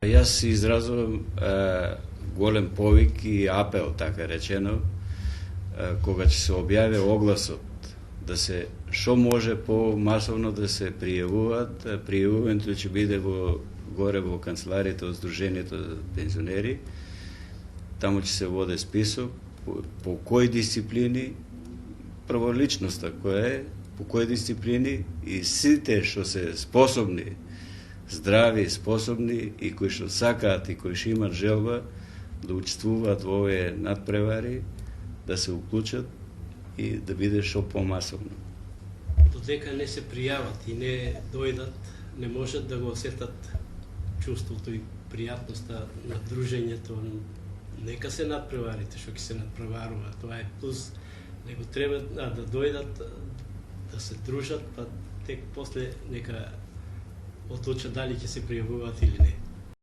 Јас изразувам голем повик и апел, така речено, кога ќе се објави огласот да се што може помасовно да се пријавуваат, пријавувањето ќе биде горе во канцеларијата од Сдруженијето за пензионери. Таму ќе се воде список по кои дисциплини, прво личноста која е, по кои дисциплини и сите што се способни, здрави, способни и кои што сакаат и кои што имат желба да учествуваат во овие надпревари, да се уклучат и да биде што помасовно. Додека не се пријават и не дојдат, не можат да го осетат чувството и пријатноста на дружењето. Нека се надпреварите што ќе се надпреварува, тоа е плюс, него треба да дојдат, да се дружат, па тек после нека одлучат дали ќе се пријавуваат или не.